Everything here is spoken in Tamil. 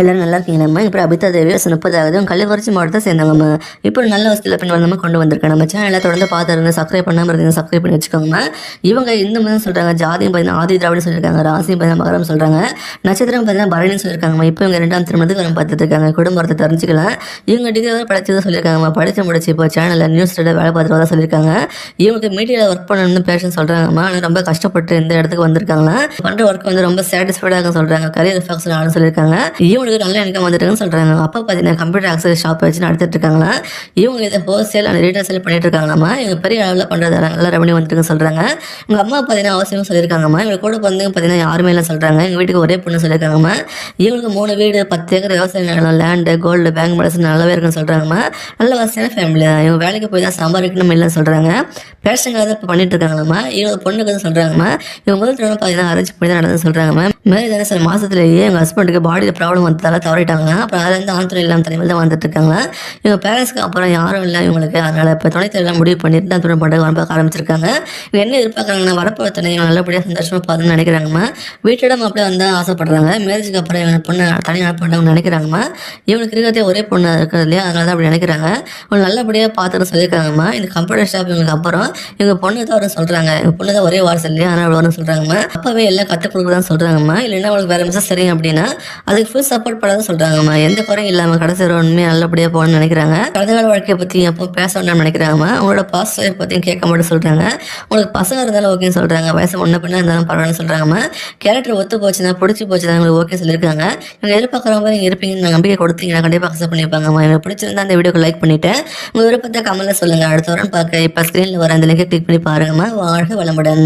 எல்லாரும் நல்லா இருக்கீங்களாம்மா. இப்போ அபிதா தேவி வயசு 30 கள்ளக்குறிச்சி மாவட்டத்தை சேர்ந்தவங்கம்மா. இப்போ நல்ல வசதியில் பெண் வந்து கொண்டு வந்திருக்கேன். நம்ம சேனலை தொடர்ந்து பார்த்துருங்க. சப்ஸ்கிரைப் பண்ணாமல் இருந்தீங்க, சப்ஸ்கிரைப் பண்ணி வச்சுக்கோங்கம்மா. இவங்க இந்த மாதிரி சொல்கிறாங்க. ஜாதியும் பார்த்தீங்கன்னா ஆதி திராவிடம் சொல்லியிருக்காங்க. ராசியும் பார்த்தீங்கன்னா மகரம் சொல்கிறாங்க. நட்சத்திரம் பார்த்தீங்கன்னா பரணின்னு சொல்லியிருக்காங்கம்மா. இப்போ இவங்க 2ஆம் திருமணத்துக்கு வரும் பார்த்துட்டு இருக்காங்க. குடும்பத்தை தெரிஞ்சுக்கலாம். இவங்க டிகிரி படிச்சதை சொல்லியிருக்காங்கம்மா. படித்து முடிச்சு இப்போ சேனலில் நியூஸ் வேலை பார்த்துட்டு சொல்லியிருக்காங்க. இவங்களுக்கு மீடியாவில் ஒர்க் பண்ணணும்னு பேஷன் சொல்கிறாங்கம்மா. ஆனால் ரொம்ப கஷ்டப்பட்டு இந்த இடத்துக்கு வந்திருக்காங்களா. பண்ணுற ஒர்க் வந்து ரொம்ப சாட்டிஸ்ஃபைடாக சொல்கிறாங்க. கரியர் ஃபோக்கஸ் ஆகணும்னு சொல்லியிருக்காங்க. இவங்களுக்கு நல்ல இன்கம் வந்துட்டுன்னு சொல்கிறாங்க. அப்பா பார்த்தீங்கன்னா கம்ப்யூட்டர் ஆக்சஸ் ஷாப் வச்சு நடத்திட்டு இருக்காங்களா. இவங்க இதை ஹோல்சேல் அண்ட் ரீட்டைல் சேல் பண்ணிட்டு இருக்காங்களாம்மா. இவங்க பெரிய அளவில் பண்ணுறதால நல்ல ரெவன்யூ வந்துட்டுன்னு சொல்கிறாங்க. எங்கள் அம்மா பார்த்தீங்கன்னா அவசியம் சொல்லியிருக்காங்கம்மா. இவங்க கூட வந்து பார்த்தீங்கன்னா யாருமே இல்லை சொல்கிறாங்க. எங்கள் வீட்டுக்கு ஒரே பொண்ணு சொல்லியிருக்காங்கம்மா. இவங்களுக்கு 3 வீடு 10 ஏக்கர் விவசாய நிலம், லேண்டு, கோல்டு, பேங்க் பேலன்ஸ் நல்லாவே இருக்குன்னு சொல்கிறாங்கம்மா. நல்ல வசதியான ஃபேமிலி தான். இவங்க வேலைக்கு போய் தான் சம்பாதிக்கணும் இல்லைன்னு சொல்கிறாங்க. பேஷனுக்காக தான் இப்போ பண்ணிட்டு இருக்காங்களாம்மா. இவங்க பொண்ணுக்கு வந்து சொல்கிறாங்கம்மா. இவங்க முதல் திருமணம் பார்த்தீங்கன்னா அரேஞ்ச் பண்ணி தான் நடந்து சொல்கிறாங்கம்மா. மேரேஜ் ஆன சில மாதத்துலேயே எங்கள் ஹஸ்பண்டுக்கு பாடியில் ப்ராப்ளம் வந்ததால தவறிட்டாங்க. அப்புறம் அதுலேருந்து ஆண்துறை இல்லாமல் தலைமையில் தான் வந்துட்டு இருக்காங்க. இவங்க பேரண்ட்ஸ்க்கு அப்புறம் யாரும் இல்லை இவங்களுக்கு. அதனால் இப்போ துணைத்தெல்லாம் முடிவு பண்ணிட்டு தான் திருமணம் பண்ணுறது வரப்பாக்க ஆரம்பிச்சிருக்காங்க. இவங்க என்ன எதிர்பார்க்குறாங்கன்னா வரப்போ துணை நல்லபடியாக சந்தோஷமாக பார்த்துன்னு நினைக்கிறாங்கம்மா. வீட்டோட மாப்பிள்ளை வந்தால் ஆசைப்படுறாங்க. மேரேஜுக்கு அப்புறம் இவங்க பொண்ணு தனி அனுப்பிட்டாங்கன்னு நினைக்கிறாங்கம்மா. இவங்களுக்கு இருக்கிறதே ஒரே பொண்ணு இருக்கிறது இல்லையா, அதனால தான் அப்படி நினைக்கிறாங்க. அவங்க நல்லபடியாக பார்த்துட்டு சொல்லியிருக்காங்கம்மா. இந்த கம்ப்யூட்டர் ஷாப் இவங்களுக்கு அப்புறம் இவங்க பொண்ணு தான் வர சொல்கிறாங்க. இவங்க பொண்ணு தான் ஒரே வாரிசு இல்லையா, அதனால் அவ்வளோ வரும்னு சொல்கிறாங்கம்மா. அப்பவே எல்லாம் கற்றுக் கொடுக்குறதான் சொல்கிறாங்கம்மா. இல்லைன்னா அவங்களுக்கு வேறு மிஸ் சரி அப்படின்னா அதுக்கு ஃபுல் சப்போர்ட் பண்ணாத சொல்கிறாங்கம்மா. எந்த குறையும் இல்லாமல் கடைசி உண்மையாக நல்லபடியாக போகணும்னு நினைக்கிறாங்க. கடந்த கால வாழ்க்கையை பற்றி எப்போ பேச வேண்டாம்னு நினைக்கிறாங்கம்மா. அவங்களோட பாஸ்டர் பற்றியும் கேட்க மாட்டேன் சொல்கிறாங்க. உங்களுக்கு பசங்க இருந்தாலும் ஓகேன்னு சொல்கிறாங்க. வயசு முன்ன பின்னா இருந்தாலும் பரவாயில்லன்னு சொல்கிறாங்கம்மா. கேரக்டர் ஒத்து போச்சுன்னா பிடிச்சி போச்சுன்னா உங்களுக்கு ஓகே சொல்லியிருக்காங்க. இவங்க எதிர்பார்க்குறவங்க நீங்கள் இருப்பீங்கன்னு நம்பிக்கை கொடுத்தீங்கன்னா கண்டிப்பாக அக்செப்ட் பண்ணியிருப்பாங்கம்மா. எனக்கு பிடிச்சிருந்தா அந்த வீடியோக்கு லைக் பண்ணிவிட்டேன். உங்கள் விருப்பத்தை கமெண்ட்டில் சொல்லுங்கள். அடுத்த வாரம் பார்க்க இப்போ ஸ்க்ரீனில் வர அந்த லிங்கை கிளிக் பண்ணி பாருங்கம்மா. வாழ்க வளமுடன்.